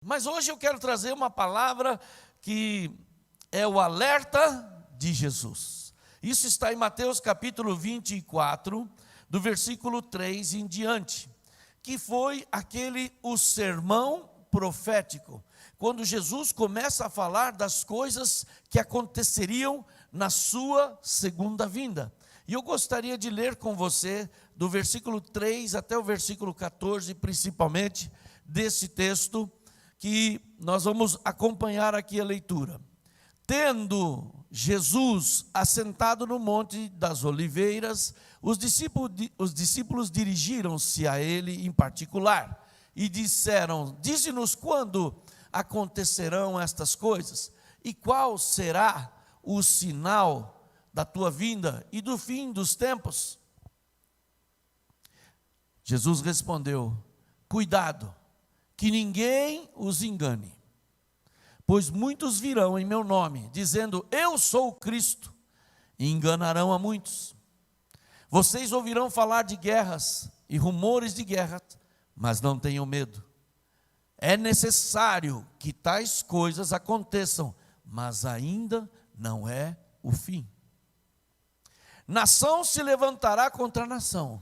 Mas hoje eu quero trazer uma palavra que é o alerta de Jesus. Isso está em Mateus capítulo 24, do versículo 3 em diante, que foi o sermão profético, quando Jesus começa a falar das coisas que aconteceriam na sua segunda vinda. E eu gostaria de ler com você do versículo 3 até o versículo 14, principalmente desse texto, que nós vamos acompanhar aqui a leitura. Tendo Jesus assentado no Monte das Oliveiras, os discípulos dirigiram-se a ele em particular e disseram: dize-nos quando acontecerão estas coisas e qual será o sinal da tua vinda e do fim dos tempos. Jesus respondeu: cuidado, que ninguém os engane, pois muitos virão em meu nome, dizendo: eu sou o Cristo, e enganarão a muitos. Vocês ouvirão falar de guerras e rumores de guerra, mas não tenham medo. É necessário que tais coisas aconteçam, mas ainda não é o fim. Nação se levantará contra nação,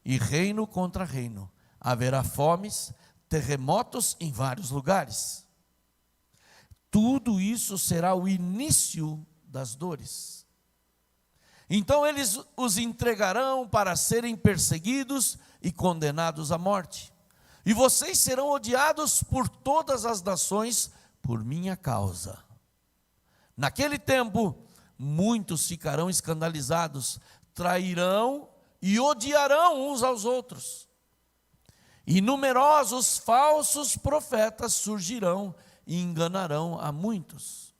e reino contra reino. Haverá fomes, terremotos em vários lugares. Tudo isso será o início das dores. Então eles os entregarão para serem perseguidos e condenados à morte. E vocês serão odiados por todas as nações por minha causa. Naquele tempo, muitos ficarão escandalizados, trairão e odiarão uns aos outros. E numerosos falsos profetas surgirão e enganarão a muitos.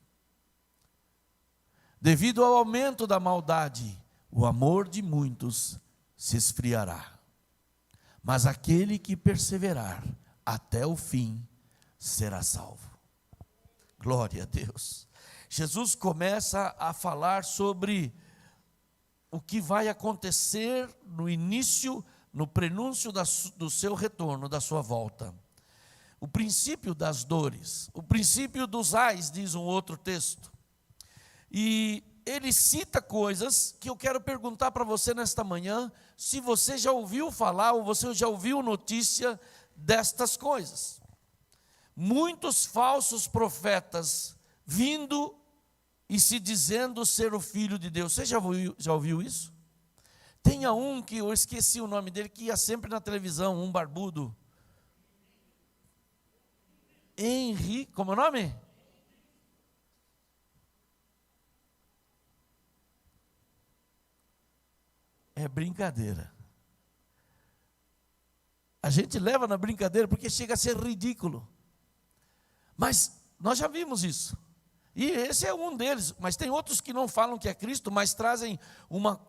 Devido ao aumento da maldade, o amor de muitos se esfriará. Mas aquele que perseverar até o fim será salvo. Glória a Deus. Jesus começa a falar sobre o que vai acontecer no início, no prenúncio do seu retorno, da sua volta. O princípio das dores, o princípio dos ais, diz um outro texto. E ele cita coisas que eu quero perguntar para você nesta manhã, se você já ouviu falar ou você já ouviu notícia destas coisas. Muitos falsos profetas vindo e se dizendo ser o Filho de Deus. Você já ouviu isso? Tinha um que eu esqueci o nome dele, que ia sempre na televisão, um barbudo. Henri, como é o nome? É brincadeira. A gente leva na brincadeira porque chega a ser ridículo. Mas nós já vimos isso. E esse é um deles. Mas tem outros que não falam que é Cristo, mas trazem uma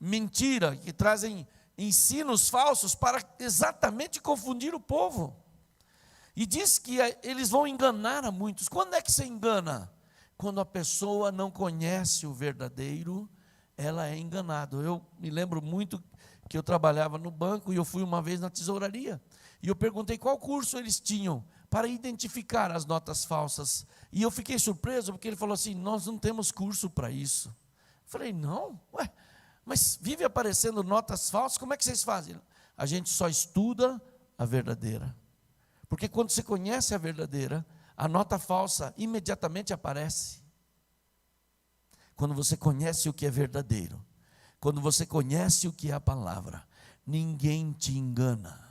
mentira, que trazem ensinos falsos para exatamente confundir o povo. E diz que eles vão enganar a muitos. Quando é que se engana? Quando a pessoa não conhece o verdadeiro, ela é enganada. Eu me lembro muito que eu trabalhava no banco e eu fui uma vez na tesouraria. E eu perguntei qual curso eles tinham para identificar as notas falsas. E eu fiquei surpreso porque ele falou assim: nós não temos curso para isso. Eu falei: não? Ué, mas vive aparecendo notas falsas, como é que vocês fazem? A gente só estuda a verdadeira. Porque quando você conhece a verdadeira, a nota falsa imediatamente aparece. Quando você conhece o que é verdadeiro, quando você conhece o que é a palavra, ninguém te engana.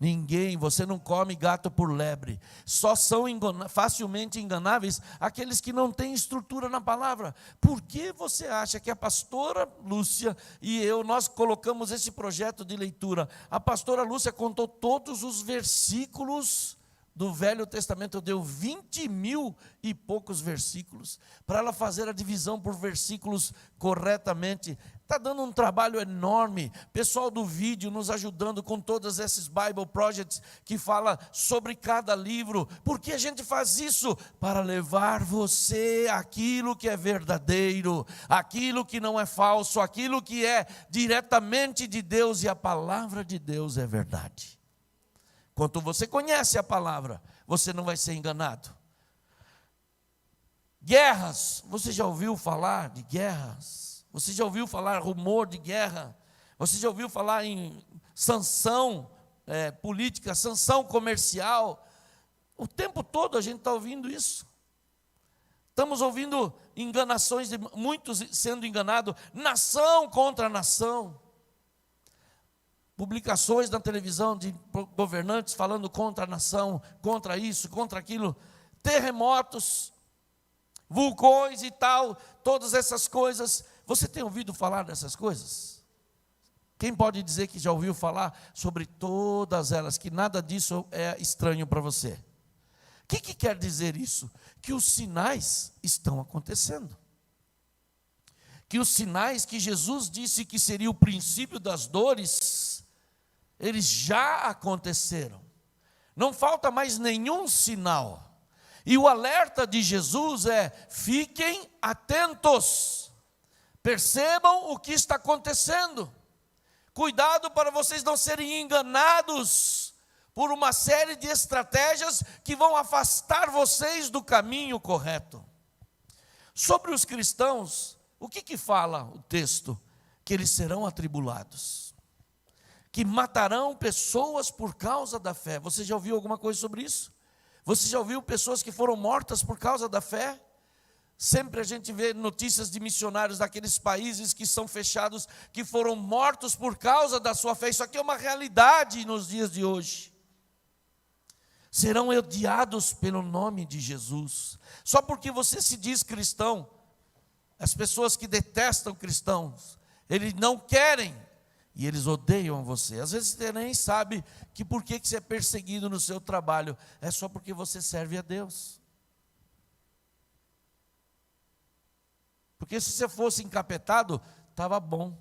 Ninguém, você não come gato por lebre. Só são facilmente enganáveis aqueles que não têm estrutura na palavra. Por que você acha que a pastora Lúcia e eu, nós colocamos esse projeto de leitura? A pastora Lúcia contou todos os versículos do Velho Testamento, deu 20.000 e poucos versículos, para ela fazer a divisão por versículos corretamente. Está dando um trabalho enorme, pessoal do vídeo nos ajudando com todos esses Bible Projects, que fala sobre cada livro. Por que a gente faz isso? Para levar você aquilo que é verdadeiro, aquilo que não é falso, aquilo que é diretamente de Deus, e a palavra de Deus é verdade. Quanto você conhece a palavra, você não vai ser enganado. Guerras, você já ouviu falar de guerras? Você já ouviu falar rumor de guerra? Você já ouviu falar em sanção política, sanção comercial? O tempo todo a gente está ouvindo isso. Estamos ouvindo enganações de muitos sendo enganados, nação contra nação. Publicações na televisão de governantes falando contra a nação, contra isso, contra aquilo. Terremotos, vulcões e tal, todas essas coisas. Você tem ouvido falar dessas coisas? Quem pode dizer que já ouviu falar sobre todas elas, que nada disso é estranho para você? O que quer dizer isso? Que os sinais estão acontecendo. Que os sinais que Jesus disse que seria o princípio das dores, eles já aconteceram. Não falta mais nenhum sinal. E o alerta de Jesus é: fiquem atentos. Percebam o que está acontecendo. Cuidado para vocês não serem enganados por uma série de estratégias que vão afastar vocês do caminho correto. Sobre os cristãos, o que fala o texto? Que eles serão atribulados, que matarão pessoas por causa da fé. Você já ouviu alguma coisa sobre isso? Você já ouviu pessoas que foram mortas por causa da fé? Sempre a gente vê notícias de missionários daqueles países que são fechados, que foram mortos por causa da sua fé. Isso aqui é uma realidade nos dias de hoje. Serão odiados pelo nome de Jesus. Só porque você se diz cristão, as pessoas que detestam cristãos, eles não querem e eles odeiam você. Às vezes você nem sabe que por que você é perseguido no seu trabalho. É só porque você serve a Deus. Porque se você fosse encapetado, estava bom.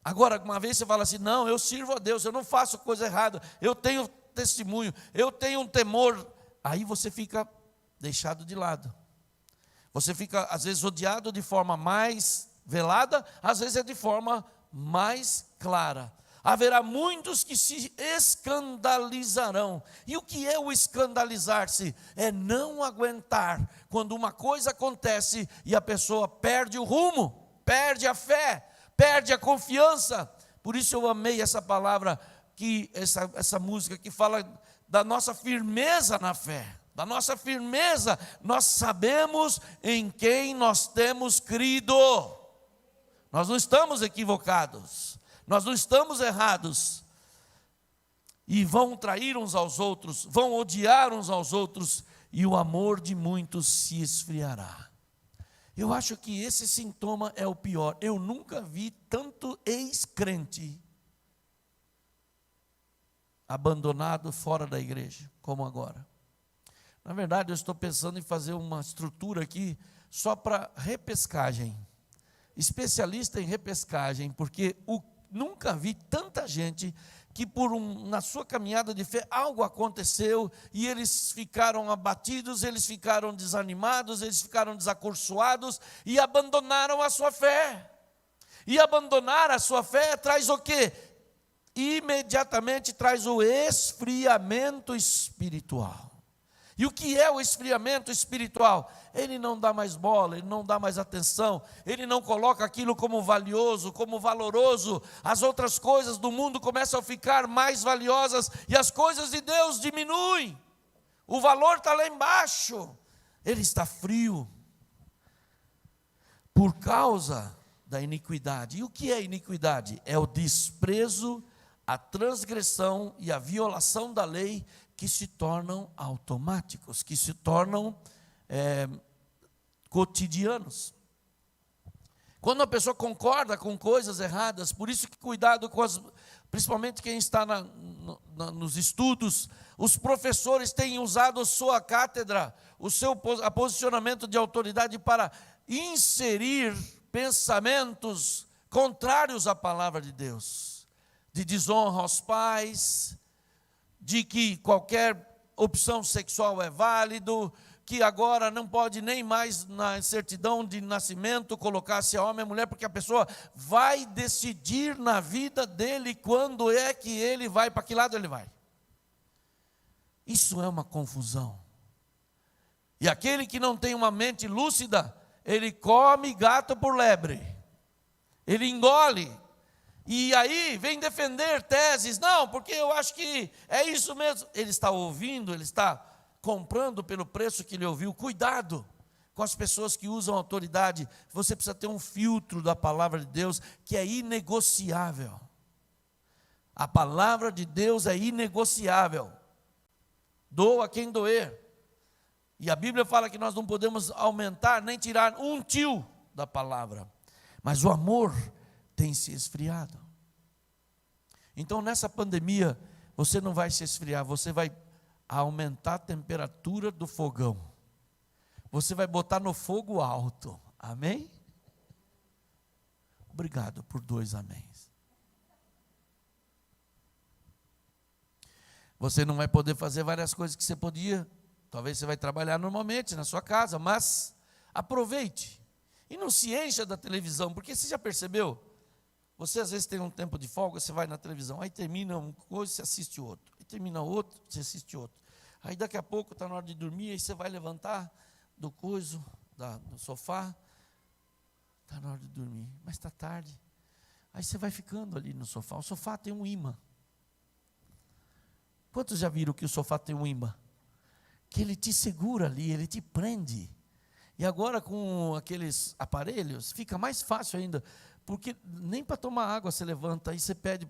Agora, uma vez você fala assim: não, eu sirvo a Deus, eu não faço coisa errada, eu tenho testemunho, eu tenho um temor. Aí você fica deixado de lado. Você fica, às vezes, odiado de forma mais velada, às vezes é de forma mais clara. Haverá muitos que se escandalizarão. E o que é o escandalizar-se? É não aguentar quando uma coisa acontece e a pessoa perde o rumo, perde a fé, perde a confiança. Por isso eu amei essa palavra, essa música que fala da nossa firmeza na fé. Da nossa firmeza, nós sabemos em quem nós temos crido. Nós não estamos equivocados, nós não estamos errados. E vão trair uns aos outros, vão odiar uns aos outros, e o amor de muitos se esfriará. Eu acho que esse sintoma é o pior. Eu nunca vi tanto ex-crente abandonado fora da igreja como agora. Na verdade, eu estou pensando em fazer uma estrutura aqui só para repescagem. Especialista em repescagem, porque nunca vi tanta gente que na sua caminhada de fé algo aconteceu e eles ficaram abatidos, eles ficaram desanimados, eles ficaram desacursoados e abandonaram a sua fé. E abandonar a sua fé traz o quê? Imediatamente traz o esfriamento espiritual. E o que é o esfriamento espiritual? Ele não dá mais bola, ele não dá mais atenção, ele não coloca aquilo como valioso, como valoroso. As outras coisas do mundo começam a ficar mais valiosas e as coisas de Deus diminuem. O valor está lá embaixo, ele está frio por causa da iniquidade. E o que é iniquidade? É o desprezo, a transgressão e a violação da lei, que se tornam automáticos, que se tornam cotidianos. Quando a pessoa concorda com coisas erradas, por isso que cuidado com principalmente quem está nos estudos, os professores têm usado sua cátedra, o seu posicionamento de autoridade para inserir pensamentos contrários à palavra de Deus, de desonra aos pais, de que qualquer opção sexual é válido, que agora não pode nem mais na certidão de nascimento colocar se é homem ou mulher, porque a pessoa vai decidir na vida dele quando é que ele vai, para que lado ele vai. Isso é uma confusão. E aquele que não tem uma mente lúcida, ele come gato por lebre, ele engole, e aí vem defender teses, não, porque eu acho que é isso mesmo. Ele está ouvindo, ele está comprando pelo preço que ele ouviu. Cuidado com as pessoas que usam autoridade. Você precisa ter um filtro da palavra de Deus que é inegociável. A palavra de Deus é inegociável. Doa quem doer. E a Bíblia fala que nós não podemos aumentar nem tirar um tio da palavra. Mas o amor tem se esfriado. Então nessa pandemia, você não vai se esfriar, você vai aumentar a temperatura do fogão. Você vai botar no fogo alto. Amém? Obrigado por 2 améns. Você não vai poder fazer várias coisas que você podia. Talvez você vai trabalhar normalmente na sua casa, mas aproveite. E não se encha da televisão, porque você já percebeu? Você às vezes tem um tempo de folga, você vai na televisão, aí termina uma coisa, você assiste outro. Aí termina outro, você assiste outro. Aí daqui a pouco está na hora de dormir, aí você vai levantar do coiso, do sofá. Está na hora de dormir, mas está tarde. Aí você vai ficando ali no sofá. O sofá tem um imã. Quantos já viram que o sofá tem um imã? Que ele te segura ali, ele te prende. E agora com aqueles aparelhos, fica mais fácil ainda, porque nem para tomar água você levanta, aí você pede,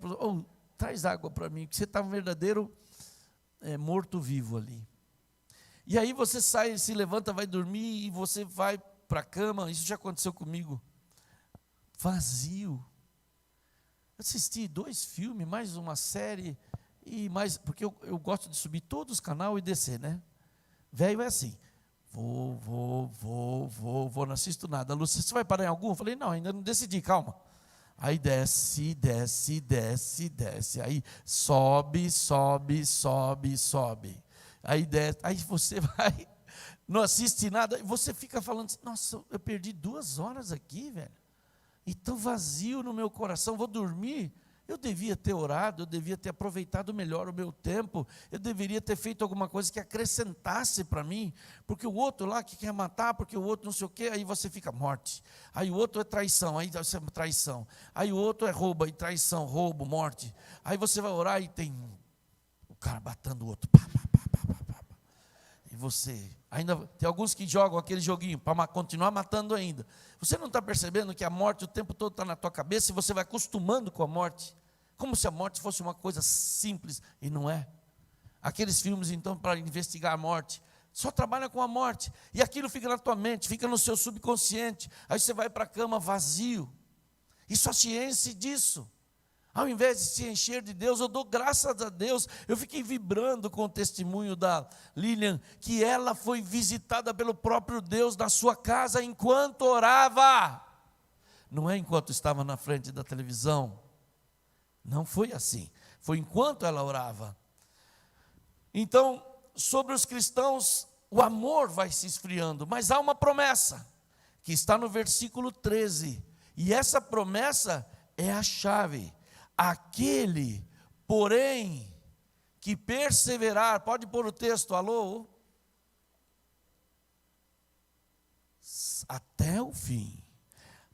traz água para mim, porque você está um verdadeiro morto-vivo ali. E aí você sai, se levanta, vai dormir, e você vai para a cama, isso já aconteceu comigo, vazio. Assisti 2 filmes, mais uma série, e mais, porque eu gosto de subir todos os canais e descer, né? Velho é assim, vou, não assisto nada. Lúcia, você vai parar em algum? Eu falei, não, ainda não decidi, calma. Aí desce, aí sobe. Aí desce, aí você vai, não assiste nada, e você fica falando assim, nossa, eu perdi 2 horas aqui, velho. E tão vazio no meu coração, vou dormir. Eu devia ter orado, eu devia ter aproveitado melhor o meu tempo, eu deveria ter feito alguma coisa que acrescentasse para mim, porque o outro lá que quer matar, porque o outro não sei o quê, aí você fica morte, aí o outro é traição, aí você é traição, aí o outro é roubo, aí traição, roubo, morte, aí você vai orar e tem o cara batendo o outro, e você, ainda tem alguns que jogam aquele joguinho para continuar matando ainda. Você não está percebendo que a morte o tempo todo está na tua cabeça e você vai acostumando com a morte, como se a morte fosse uma coisa simples, e não é. Aqueles filmes então para investigar a morte, só trabalha com a morte, e aquilo fica na tua mente, fica no seu subconsciente, aí você vai para a cama vazio, e só se enche disso. Ao invés de se encher de Deus, eu dou graças a Deus. Eu fiquei vibrando com o testemunho da Lilian, que ela foi visitada pelo próprio Deus na sua casa enquanto orava. Não é enquanto estava na frente da televisão. Não foi assim. Foi enquanto ela orava. Então, sobre os cristãos, o amor vai se esfriando. Mas há uma promessa, que está no versículo 13. E essa promessa é a chave. Aquele, porém, que perseverar, pode pôr o texto, alô? Até o fim.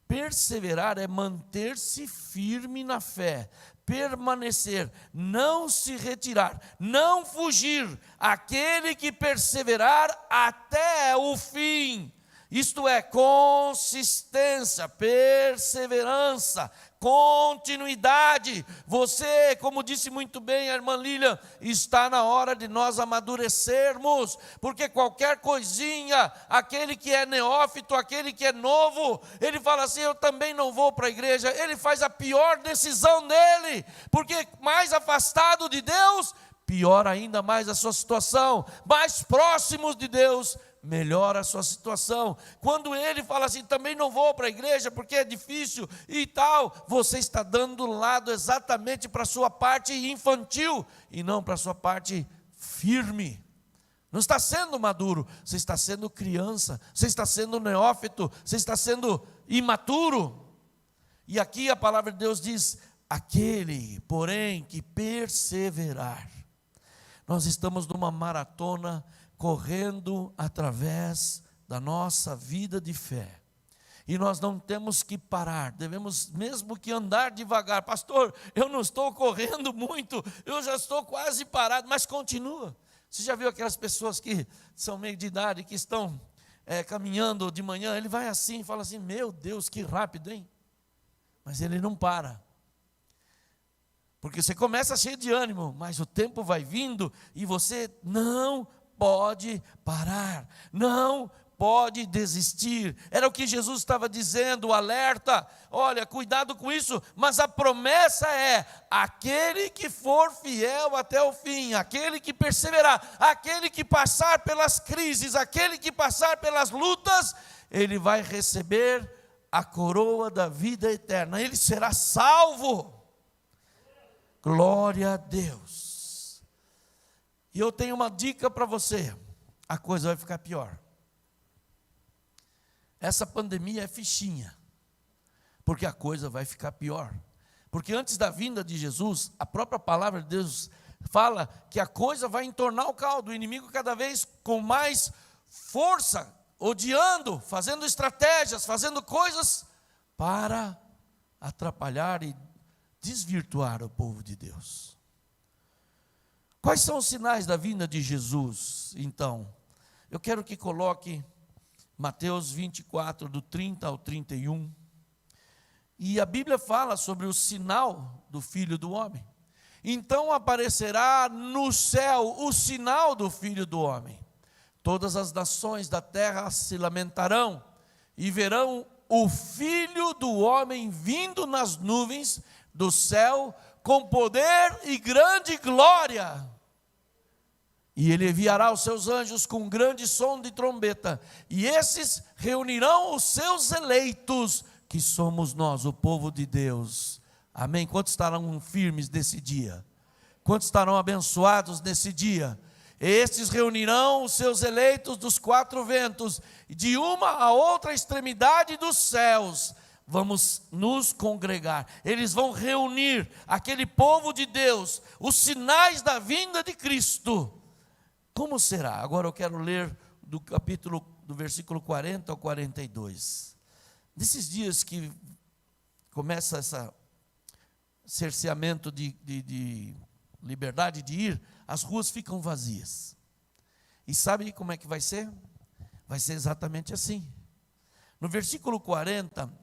Perseverar é manter-se firme na fé, permanecer, não se retirar, não fugir. Aquele que perseverar até o fim. Isto é, consistência, perseverança, continuidade. Você, como disse muito bem a irmã Lilian, está na hora de nós amadurecermos, porque qualquer coisinha, aquele que é neófito, aquele que é novo, ele fala assim, eu também não vou para a igreja, ele faz a pior decisão dele, porque mais afastado de Deus, pior ainda mais a sua situação, mais próximos de Deus, melhora a sua situação. Quando ele fala assim, também não vou para a igreja porque é difícil e tal, você está dando lado exatamente para a sua parte infantil e não para a sua parte firme. Não está sendo maduro, você está sendo criança, você está sendo neófito, você está sendo imaturo. E aqui a palavra de Deus diz, aquele, porém, que perseverar. Nós estamos numa maratona correndo através da nossa vida de fé. E nós não temos que parar, devemos mesmo que andar devagar. Pastor, eu não estou correndo muito, eu já estou quase parado, mas continua. Você já viu aquelas pessoas que são meio de idade, que estão caminhando de manhã, ele vai assim, fala assim, meu Deus, que rápido, hein? Mas ele não para. Porque você começa cheio de ânimo, mas o tempo vai vindo e você não pode parar, não pode desistir. Era o que Jesus estava dizendo, o alerta, olha, cuidado com isso, mas a promessa é, aquele que for fiel até o fim, aquele que perseverar, aquele que passar pelas crises, aquele que passar pelas lutas, ele vai receber a coroa da vida eterna, ele será salvo. Glória a Deus. E eu tenho uma dica para você, a coisa vai ficar pior. Essa pandemia é fichinha, porque a coisa vai ficar pior. Porque antes da vinda de Jesus, a própria palavra de Deus fala que a coisa vai entornar o caldo, o inimigo cada vez com mais força, odiando, fazendo estratégias, fazendo coisas para atrapalhar e desvirtuar o povo de Deus. Quais são os sinais da vinda de Jesus, então? Eu quero que coloque Mateus 24, do 30 ao 31. E a Bíblia fala sobre o sinal do Filho do Homem. Então aparecerá no céu o sinal do Filho do Homem. Todas as nações da terra se lamentarão e verão o Filho do Homem vindo nas nuvens do céu com poder e grande glória. E ele enviará os seus anjos com grande som de trombeta, e esses reunirão os seus eleitos, que somos nós, o povo de Deus. Amém? Quantos estarão firmes nesse dia? Quantos estarão abençoados nesse dia? Estes reunirão os seus eleitos dos quatro ventos, de uma a outra extremidade dos céus. Vamos nos congregar, eles vão reunir aquele povo de Deus, os sinais da vinda de Cristo. Como será? Agora eu quero ler do versículo 40 ao 42. Nesses dias que começa esse cerceamento de liberdade de ir, as ruas ficam vazias. E sabe como é que vai ser? Vai ser exatamente assim. No versículo 40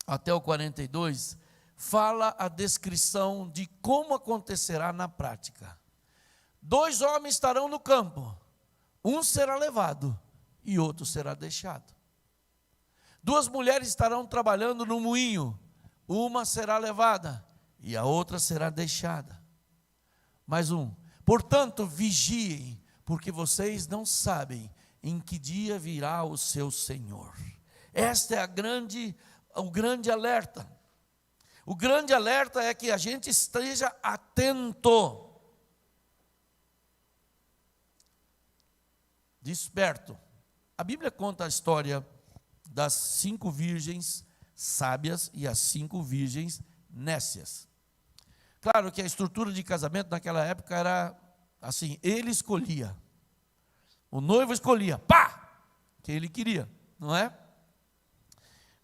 até o 42, fala a descrição de como acontecerá na prática. 2 homens estarão no campo, um será levado e outro será deixado. 2 mulheres estarão trabalhando no moinho, uma será levada e a outra será deixada. Mais um, portanto vigiem, porque vocês não sabem em que dia virá o seu Senhor. Este é o grande alerta. O grande alerta é que a gente esteja atento, desperto. A Bíblia conta a história das 5 virgens sábias e as 5 virgens nécias. Claro que a estrutura de casamento naquela época era assim, ele escolhia, o noivo escolhia, que ele queria, não é?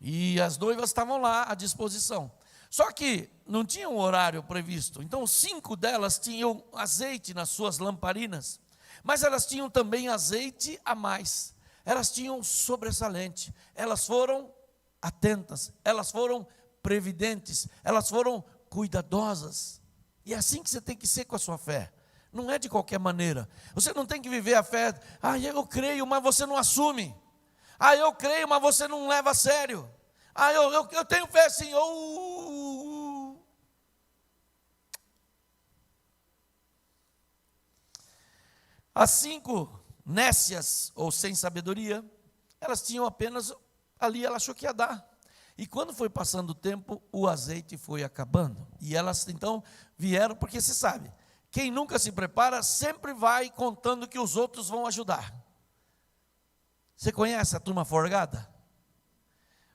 E as noivas estavam lá à disposição. Só que não tinha um horário previsto, então 5 delas tinham azeite nas suas lamparinas, mas elas tinham também azeite a mais, elas tinham sobressalente, elas foram atentas, elas foram previdentes, elas foram cuidadosas. E é assim que você tem que ser com a sua fé, não é de qualquer maneira. Você não tem que viver a fé, eu creio, mas você não assume. Eu creio, mas você não leva a sério. Eu tenho fé sim. As 5 nécias, ou sem sabedoria, elas tinham apenas ali, ela achou que ia dar. E quando foi passando o tempo, o azeite foi acabando. E elas então vieram, porque você sabe, quem nunca se prepara sempre vai contando que os outros vão ajudar. Você conhece a turma forgada?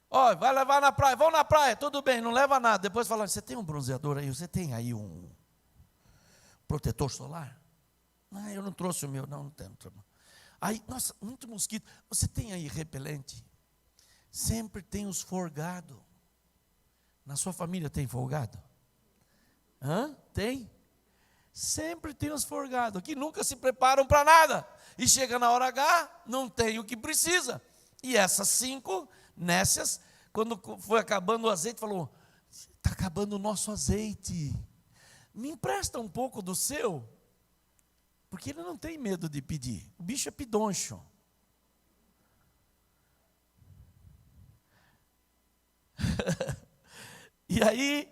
Vai levar na praia, vão na praia, tudo bem, não leva nada. Depois fala, você tem um bronzeador aí, você tem aí um protetor solar? Eu não trouxe o meu, não tenho. Aí, nossa, muito mosquito. Você tem aí repelente? Sempre tem os folgados. Na sua família tem folgado? Tem? Sempre tem os folgados, que nunca se preparam para nada. E chega na hora H, não tem o que precisa. E essas 5 nécias, quando foi acabando o azeite, falou, está acabando o nosso azeite. Me empresta um pouco do seu? Porque ele não tem medo de pedir. O bicho é pidoncho. E aí,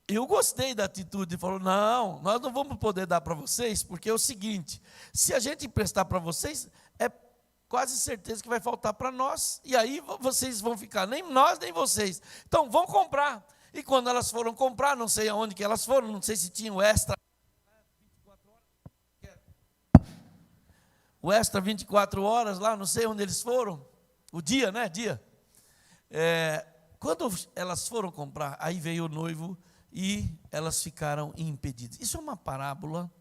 eu gostei da atitude. Falou, não, nós não vamos poder dar para vocês, porque é o seguinte, se a gente emprestar para vocês, é quase certeza que vai faltar para nós, e aí vocês vão ficar, nem nós, nem vocês. Então, vão comprar. E quando elas foram comprar, não sei aonde que elas foram, não sei se tinha o extra. O extra 24 horas lá, não sei onde eles foram. O dia, né? Dia. Quando elas foram comprar, aí veio o noivo e elas ficaram impedidas. Isso é uma parábola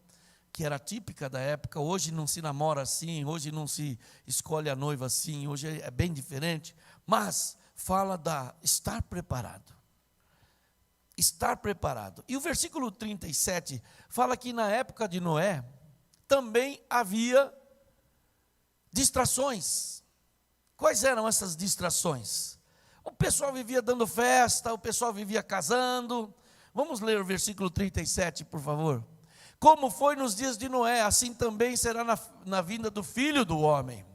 que era típica da época. Hoje não se namora assim, hoje não se escolhe a noiva assim, hoje é bem diferente. Mas fala da estar preparado. Estar preparado. E o versículo 37 fala que na época de Noé também havia distrações. Quais eram essas distrações? O pessoal vivia dando festa, o pessoal vivia casando. Vamos ler o versículo 37, por favor. Como foi nos dias de Noé, assim também será na vinda do Filho do Homem.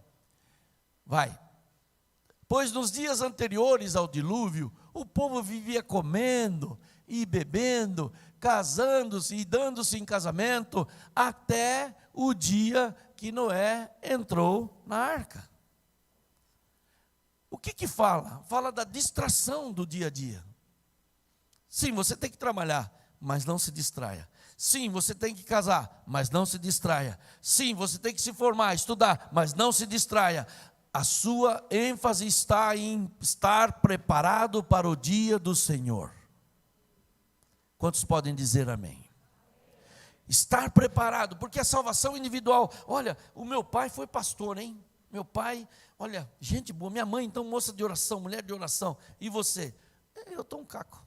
Vai. Pois nos dias anteriores ao dilúvio, o povo vivia comendo e bebendo, casando-se e dando-se em casamento, até o dia que Noé entrou na arca. O que fala? Fala da distração do dia a dia. Sim, você tem que trabalhar, mas não se distraia. Sim, você tem que casar, mas não se distraia. Sim, você tem que se formar, estudar, mas não se distraia. A sua ênfase está em estar preparado para o dia do Senhor. Quantos podem dizer amém? Estar preparado, porque a salvação individual. Olha, o meu pai foi pastor, hein? Meu pai, olha, gente boa. Minha mãe, então, moça de oração, mulher de oração. E você? Eu estou um caco.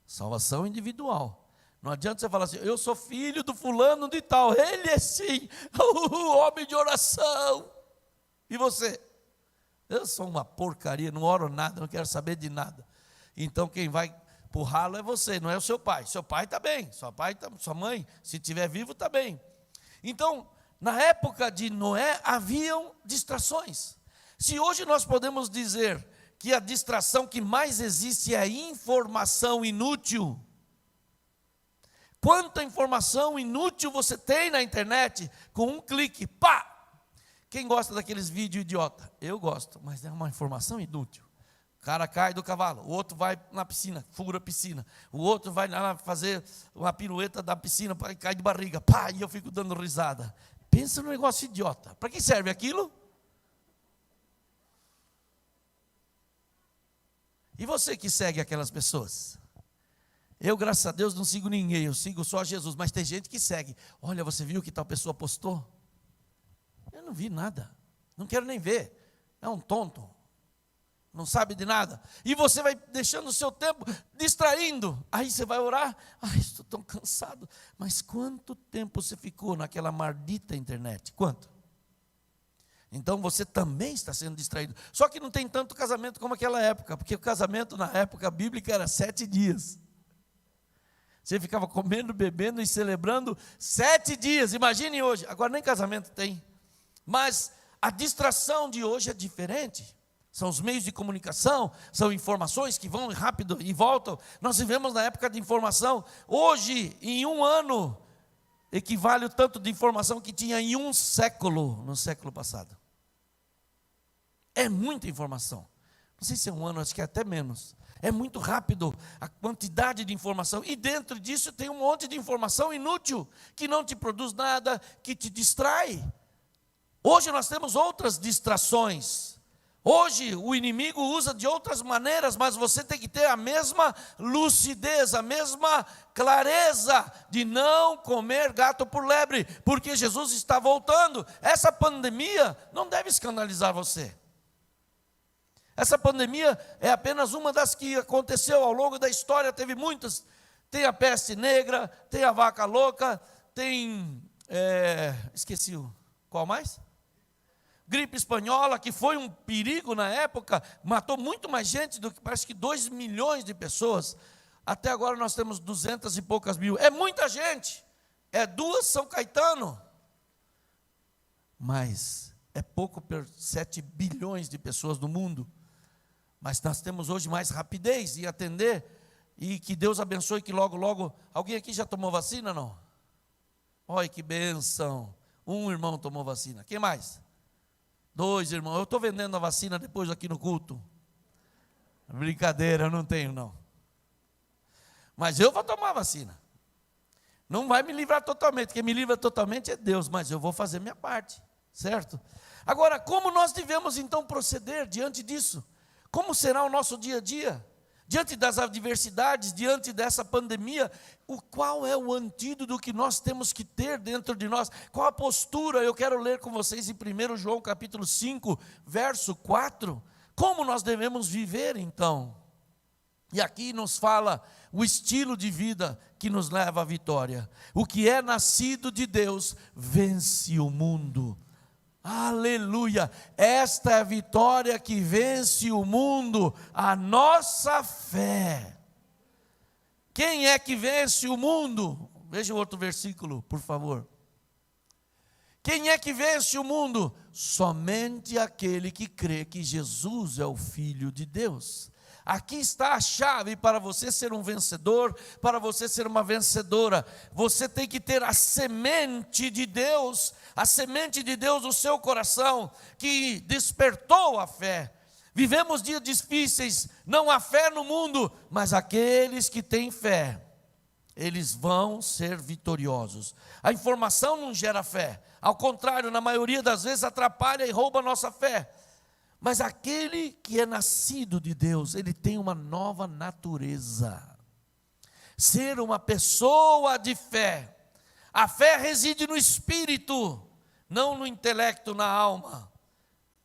Salvação individual. Não adianta você falar assim, eu sou filho do fulano de tal. Ele é sim, o homem de oração. E você? Eu sou uma porcaria, não oro nada, não quero saber de nada. Então quem vai para o ralo é você, não é o seu pai. Seu pai está bem, sua mãe, se estiver vivo, está bem. Então, na época de Noé, haviam distrações. Se hoje nós podemos dizer que a distração que mais existe é a informação inútil, quanta informação inútil você tem na internet, com um clique, pá! Quem gosta daqueles vídeos idiota? Eu gosto, mas é uma informação inútil. O cara cai do cavalo, o outro vai na piscina, fura a piscina, o outro vai lá fazer uma pirueta da piscina, cai de barriga, pá, e eu fico dando risada. Pensa no negócio idiota. Para que serve aquilo? E você que segue aquelas pessoas? Eu, graças a Deus, não sigo ninguém, eu sigo só Jesus, mas tem gente que segue. Olha, você viu que tal pessoa postou? Eu não vi nada, não quero nem ver, é um tonto, não sabe de nada. E você vai deixando o seu tempo distraindo, aí você vai orar, estou tão cansado. Mas quanto tempo você ficou naquela maldita internet? Quanto? Então você também está sendo distraído. Só que não tem tanto casamento como aquela época, porque o casamento na época bíblica era 7 dias. Você ficava comendo, bebendo e celebrando 7 dias, imagine hoje. Agora nem casamento tem. Mas a distração de hoje é diferente. São os meios de comunicação, são informações que vão rápido e voltam. Nós vivemos na época de informação. Hoje, em um ano, equivale o tanto de informação que tinha em um século, no século passado. É muita informação. Não sei se é um ano, acho que é até menos. É muito rápido a quantidade de informação. E dentro disso tem um monte de informação inútil, que não te produz nada, que te distrai. Hoje nós temos outras distrações, Hoje o inimigo usa de outras maneiras, mas você tem que ter a mesma lucidez, a mesma clareza de não comer gato por lebre, porque Jesus está voltando. Essa pandemia não deve escandalizar você. Essa pandemia é apenas uma das que aconteceu ao longo da história, teve muitas. Tem a peste negra, tem a vaca louca, tem, esqueci qual mais? Gripe espanhola, que foi um perigo na época, matou muito mais gente do que, parece que 2 milhões de pessoas. Até agora nós temos 200 e poucas mil. É muita gente. É 2 São Caetano. Mas é pouco por 7 bilhões de pessoas no mundo. Mas nós temos hoje mais rapidez em atender. E que Deus abençoe que logo, logo... Alguém aqui já tomou vacina, não? Olha que bênção. Um irmão tomou vacina. Quem mais? 2 irmãos. Eu estou vendendo a vacina depois aqui no culto. Brincadeira, eu não tenho não. Mas eu vou tomar a vacina. Não vai me livrar totalmente. Quem me livra totalmente é Deus. Mas eu vou fazer minha parte. Certo? Agora, como nós devemos então proceder diante disso? Como será o nosso dia a dia? Diante das adversidades, diante dessa pandemia, qual é o antídoto que nós temos que ter dentro de nós? Qual a postura? Eu quero ler com vocês em 1 João capítulo 5, verso 4. Como nós devemos viver então? E aqui nos fala o estilo de vida que nos leva à vitória. O que é nascido de Deus vence o mundo. Aleluia, esta é a vitória que vence o mundo, a nossa fé. Quem é que vence o mundo? Veja o outro versículo, por favor. Quem é que vence o mundo? Somente aquele que crê que Jesus é o Filho de Deus. Aqui está a chave para você ser um vencedor, para você ser uma vencedora. Você tem que ter a semente de Deus no seu coração, que despertou a fé. Vivemos dias difíceis, não há fé no mundo, mas aqueles que têm fé, eles vão ser vitoriosos. A informação não gera fé, ao contrário, na maioria das vezes atrapalha e rouba a nossa fé. Mas aquele que é nascido de Deus, ele tem uma nova natureza. Ser uma pessoa de fé. A fé reside no espírito, não no intelecto, na alma.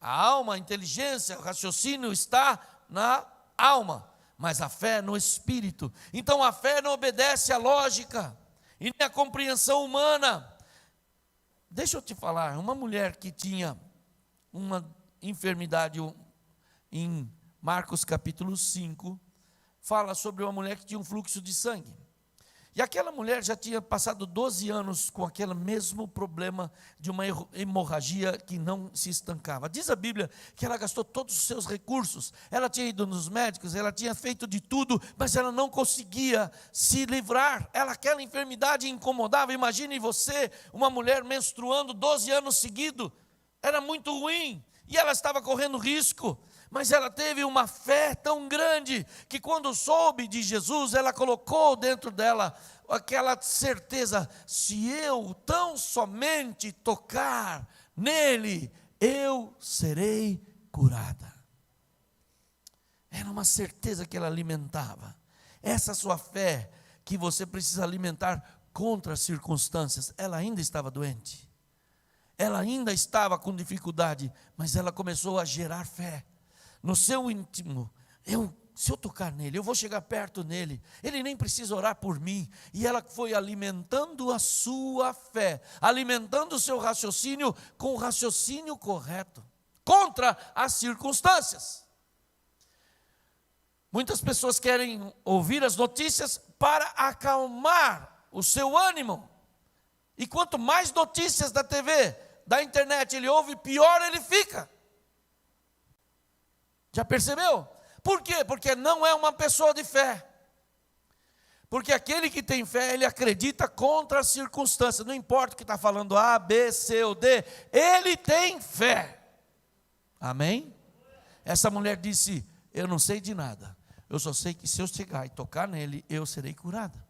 A alma, a inteligência, o raciocínio está na alma, mas a fé no espírito. Então a fé não obedece à lógica e nem à compreensão humana. Deixa eu te falar, uma mulher que tinha uma enfermidade, em Marcos capítulo 5, fala sobre uma mulher que tinha um fluxo de sangue. E aquela mulher já tinha passado 12 anos com aquele mesmo problema de uma hemorragia que não se estancava. Diz a Bíblia que ela gastou todos os seus recursos, ela tinha ido nos médicos, ela tinha feito de tudo, mas ela não conseguia se livrar. Aquela enfermidade incomodava. Imagine você, uma mulher menstruando 12 anos seguidos, era muito ruim. E ela estava correndo risco, mas ela teve uma fé tão grande, que quando soube de Jesus, ela colocou dentro dela aquela certeza: se eu tão somente tocar nele, eu serei curada. Era uma certeza que ela alimentava. Essa sua fé que você precisa alimentar contra as circunstâncias. Ela ainda estava doente. Ela ainda estava com dificuldade, mas ela começou a gerar fé no seu íntimo. Se eu tocar nele, eu vou chegar perto nele, ele nem precisa orar por mim. E ela foi alimentando a sua fé, alimentando o seu raciocínio com o raciocínio correto, contra as circunstâncias. Muitas pessoas querem ouvir as notícias para acalmar o seu ânimo. E quanto mais notícias da TV, da internet ele ouve, pior ele fica. Já percebeu? Por quê? Porque não é uma pessoa de fé. Porque aquele que tem fé, ele acredita contra as circunstâncias. Não importa o que está falando A, B, C ou D, ele tem fé. Amém? Essa mulher disse: eu não sei de nada, eu só sei que se eu chegar e tocar nele, eu serei curada.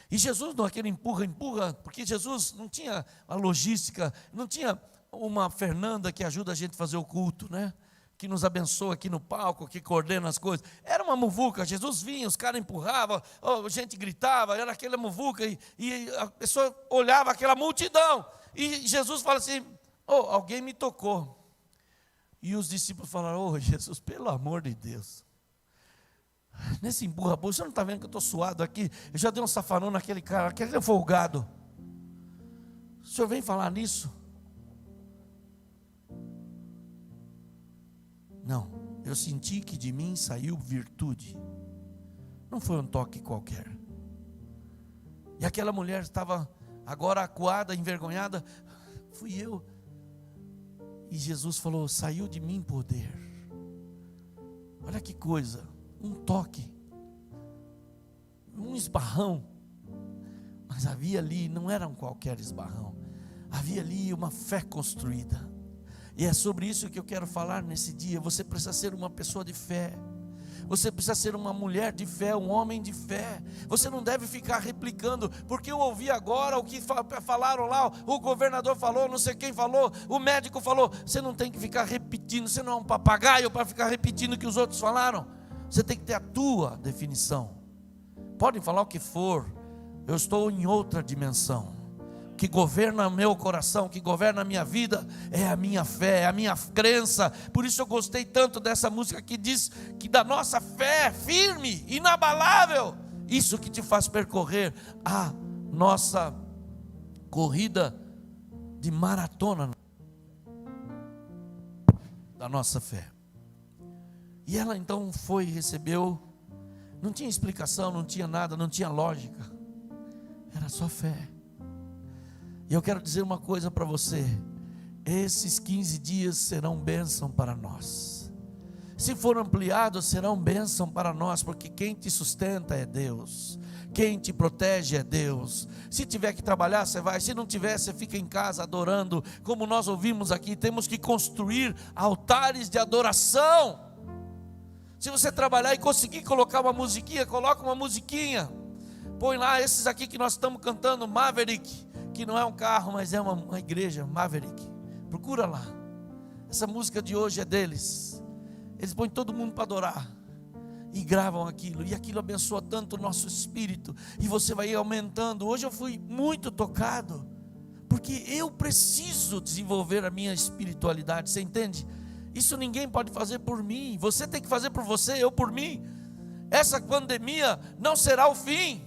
E Jesus não aquele empurra, porque Jesus não tinha a logística, não tinha uma Fernanda que ajuda a gente a fazer o culto, né? que nos abençoa aqui no palco, que coordena as coisas. Era uma muvuca, Jesus vinha, os caras empurravam, a gente gritava, era aquela muvuca, e a pessoa olhava aquela multidão, e Jesus fala assim, alguém me tocou. E os discípulos falaram, Jesus, pelo amor de Deus, nesse empurra-pula, você não está vendo que eu estou suado aqui? Eu já dei um safanão naquele cara, aquele é folgado. O senhor vem falar nisso? Não, eu senti que de mim saiu virtude. Não foi um toque qualquer. E aquela mulher estava agora acuada, envergonhada. Fui eu. E Jesus falou, saiu de mim poder. Olha que coisa, um toque, um esbarrão. Mas havia ali, não era um qualquer esbarrão, havia ali uma fé construída. E é sobre isso que eu quero falar nesse dia. Você precisa ser uma pessoa de fé. Você precisa ser uma mulher de fé, um homem de fé. Você não deve ficar replicando, porque eu ouvi agora o que falaram lá, o governador falou, não sei quem falou, o médico falou. Você não tem que ficar repetindo, você não é um papagaio para ficar repetindo o que os outros falaram. Você tem que ter a tua definição. Podem falar o que for, eu estou em outra dimensão. Que governa meu coração, que governa a minha vida, é a minha fé, é a minha crença. Por isso eu gostei tanto dessa música que diz que da nossa fé firme, inabalável, isso que te faz percorrer a nossa corrida de maratona da nossa fé. E ela então foi, recebeu, não tinha explicação, não tinha nada, não tinha lógica, era só fé. E eu quero dizer uma coisa para você, esses 15 dias serão bênção para nós. Se for ampliados, serão bênção para nós, porque quem te sustenta é Deus, quem te protege é Deus. Se tiver que trabalhar, você vai, se não tiver, você fica em casa adorando, como nós ouvimos aqui. Temos que construir altares de adoração. Se você trabalhar e conseguir colocar uma musiquinha, coloca uma musiquinha, põe lá esses aqui que nós estamos cantando, Maverick, que não é um carro, mas é uma igreja, Maverick, procura lá, essa música de hoje é deles, eles põem todo mundo para adorar, e gravam aquilo, e aquilo abençoa tanto o nosso espírito, e você vai aumentando. Hoje eu fui muito tocado, porque eu preciso desenvolver a minha espiritualidade, você entende? Isso ninguém pode fazer por mim, você tem que fazer por você, eu por mim. Essa pandemia não será o fim,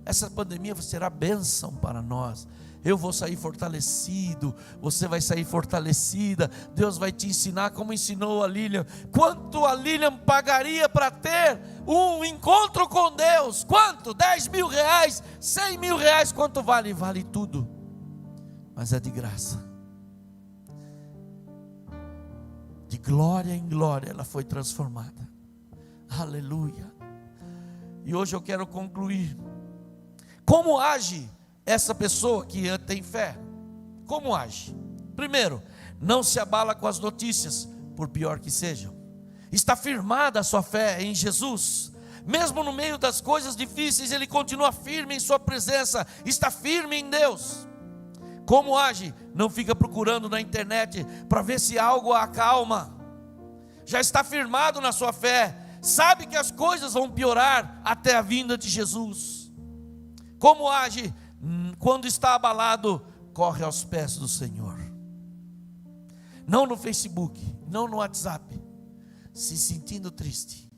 essa pandemia será bênção para nós. Eu vou sair fortalecido, você vai sair fortalecida. Deus vai te ensinar como ensinou a Lilian. Quanto a Lilian pagaria para ter um encontro com Deus? Quanto? 10 mil reais, 100 mil reais, quanto vale? Vale tudo, mas é de graça. De glória em glória ela foi transformada. Aleluia. E hoje eu quero concluir. Como age essa pessoa que tem fé? Como age? Primeiro, não se abala com as notícias, por pior que sejam. Está firmada a sua fé em Jesus. Mesmo no meio das coisas difíceis, ele continua firme em sua presença, está firme em Deus. Como age? Não fica procurando na internet para ver se algo a acalma. Já está firmado na sua fé, sabe que as coisas vão piorar até a vinda de Jesus. Como age? Quando está abalado, corre aos pés do Senhor. Não no Facebook, não no WhatsApp, se sentindo triste.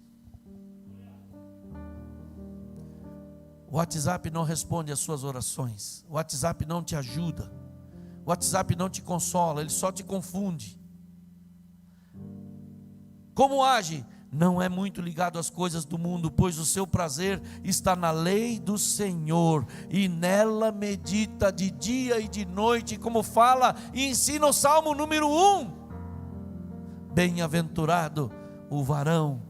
O WhatsApp não responde às suas orações, o WhatsApp não te ajuda, o WhatsApp não te consola, ele só te confunde. Como age? Não é muito ligado às coisas do mundo, pois o seu prazer está na lei do Senhor, e nela medita de dia e de noite, como fala e ensina o Salmo número 1. Bem-aventurado o varão.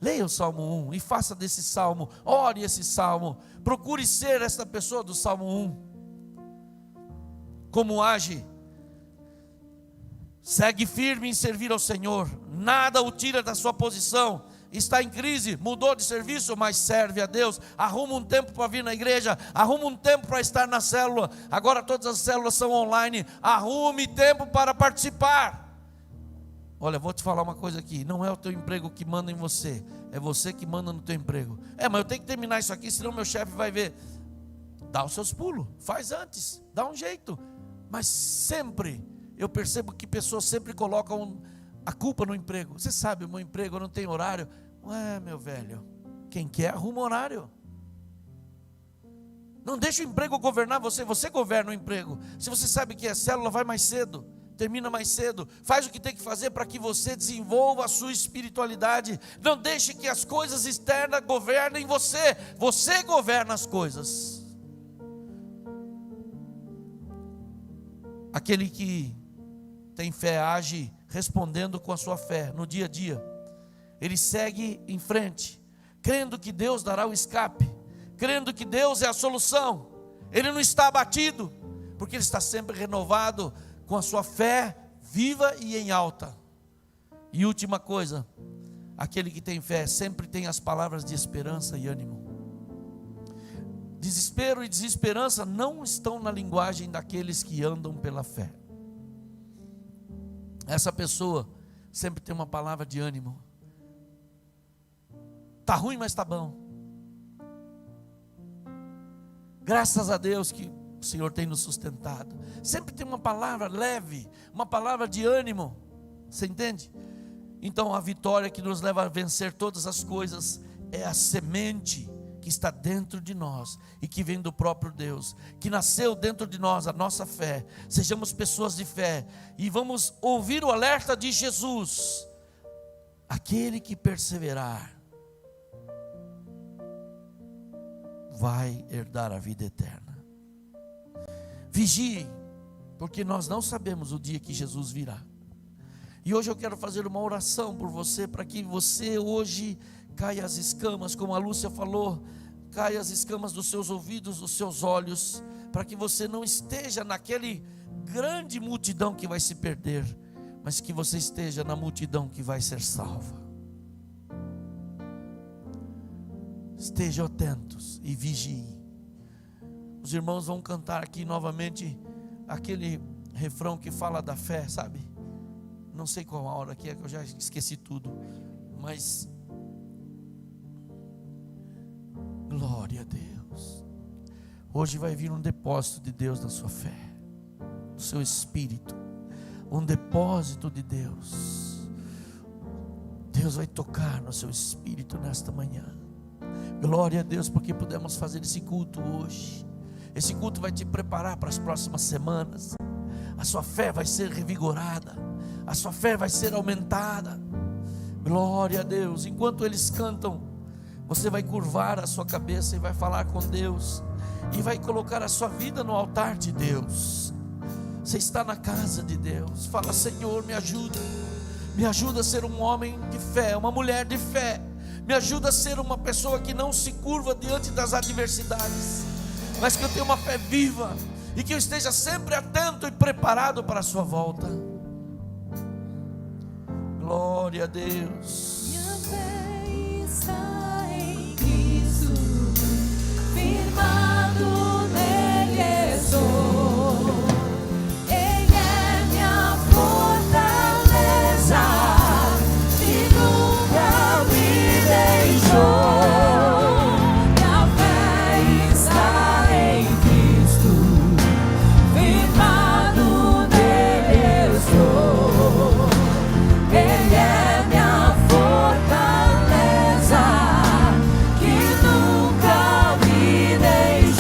Leia o Salmo 1 e faça desse Salmo, ore esse Salmo, procure ser essa pessoa do Salmo 1. Como age? Segue firme em servir ao Senhor, nada o tira da sua posição. Está em crise, mudou de serviço, mas serve a Deus. Arruma um tempo para vir na igreja, arruma um tempo para estar na célula. Agora todas as células são online, arrume tempo para participar. Olha, vou te falar uma coisa aqui, não é o teu emprego que manda em você, é você que manda no teu emprego. Mas eu tenho que terminar isso aqui, senão meu chefe vai ver. Dá os seus pulos, faz antes, dá um jeito. Mas sempre, eu percebo que pessoas sempre colocam a culpa no emprego. Você sabe, o meu emprego não tem horário. Ué, meu velho, quem quer arruma horário. Não deixa o emprego governar você, você governa o emprego. Se você sabe que a célula vai mais cedo, termina mais cedo, faz o que tem que fazer para que você desenvolva a sua espiritualidade. Não deixe que as coisas externas governem você, você governa as coisas. Aquele que tem fé age respondendo com a sua fé no dia a dia. Ele segue em frente, crendo que Deus dará o escape, crendo que Deus é a solução. Ele não está abatido, porque ele está sempre renovado com a sua fé viva e em alta. E última coisa, aquele que tem fé sempre tem as palavras de esperança e ânimo. Desespero e desesperança não estão na linguagem daqueles que andam pela fé. Essa pessoa sempre tem uma palavra de ânimo. Está ruim, mas está bom. Graças a Deus que o Senhor tem nos sustentado. Sempre tem uma palavra leve, uma palavra de ânimo. Você entende? Então a vitória que nos leva a vencer todas as coisas é a semente que está dentro de nós e que vem do próprio Deus, que nasceu dentro de nós, a nossa fé. Sejamos pessoas de fé e vamos ouvir o alerta de Jesus: aquele que perseverar vai herdar a vida eterna. Vigie, porque nós não sabemos o dia que Jesus virá. E hoje eu quero fazer uma oração por você, para que você hoje caia as escamas, como a Lúcia falou, caia as escamas dos seus ouvidos, dos seus olhos, para que você não esteja naquele grande multidão que vai se perder, mas que você esteja na multidão que vai ser salva. Estejam atentos e vigiem. Os irmãos vão cantar aqui novamente aquele refrão que fala da fé, sabe? Não sei qual a hora que é, que eu já esqueci tudo, mas glória a Deus. Hoje vai vir um depósito de Deus na sua fé, no seu espírito, um depósito de Deus. Deus vai tocar no seu espírito nesta manhã. Glória a Deus, porque pudemos fazer esse culto hoje. Esse culto vai te preparar para as próximas semanas. A sua fé vai ser revigorada, a sua fé vai ser aumentada. Glória a Deus. Enquanto eles cantam, você vai curvar a sua cabeça e vai falar com Deus, e vai colocar a sua vida no altar de Deus. Você está na casa de Deus. Fala: Senhor, me ajuda a ser um homem de fé, uma mulher de fé. Me ajuda a ser uma pessoa que não se curva diante das adversidades, mas que eu tenha uma fé viva e que eu esteja sempre atento e preparado para a sua volta. Glória a Deus. Minha fé está em Cristo, firmado nele estou. Ele é minha fortaleza e nunca me deixou. Minha fé está em Cristo, firmado nele estou. Ele é minha fortaleza que nunca me deixou.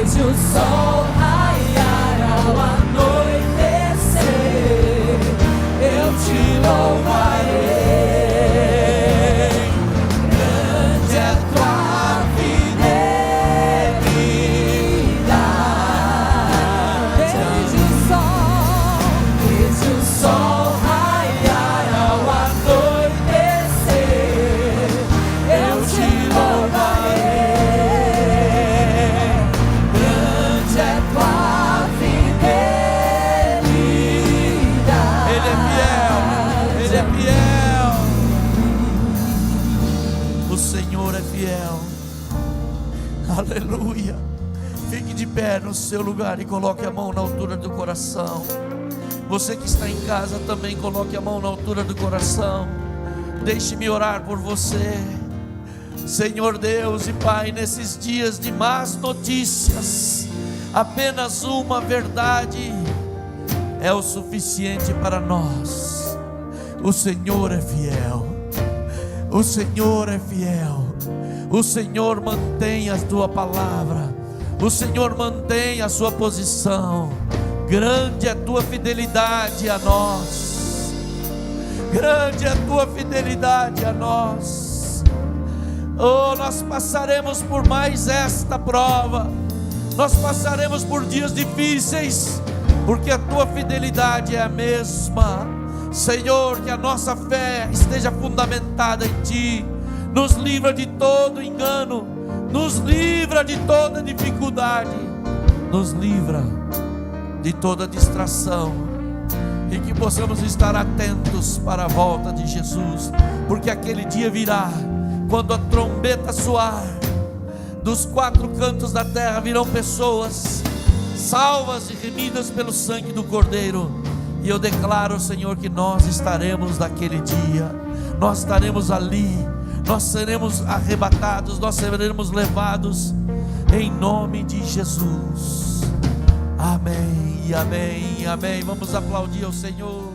Vejo o sol raiar ao anoitecer, eu te louvarei. Grande é tua fidelidade. Vejo o sol raiar ao anoitecer, eu te louvarei. Grande é tua fidelidade. Ele é fiel, Ele é fiel. O Senhor é fiel. Aleluia. Fique de pé no seu lugar e coloque a mão na altura do coração. Você que está em casa também coloque a mão na altura do coração. Deixe-me orar por você. Senhor Deus e Pai, nesses dias de más notícias, apenas uma verdade é o suficiente para nós. O Senhor é fiel. O Senhor é fiel. O Senhor mantém a tua palavra. O Senhor mantém a sua posição. Grande é a tua fidelidade a nós. Grande é a tua fidelidade a nós. Oh, nós passaremos por mais esta prova. Nós passaremos por dias difíceis, porque a tua fidelidade é a mesma. Senhor, que a nossa fé esteja fundamentada em Ti. Nos livra de todo engano, nos livra de toda dificuldade, nos livra de toda distração, e que possamos estar atentos para a volta de Jesus, porque aquele dia virá, quando a trombeta soar, dos quatro cantos da terra virão pessoas salvas e remidas pelo sangue do Cordeiro. E eu declaro, Senhor, que nós estaremos naquele dia, nós estaremos ali, nós seremos arrebatados, nós seremos levados, em nome de Jesus. Amém, amém, amém. Vamos aplaudir ao Senhor.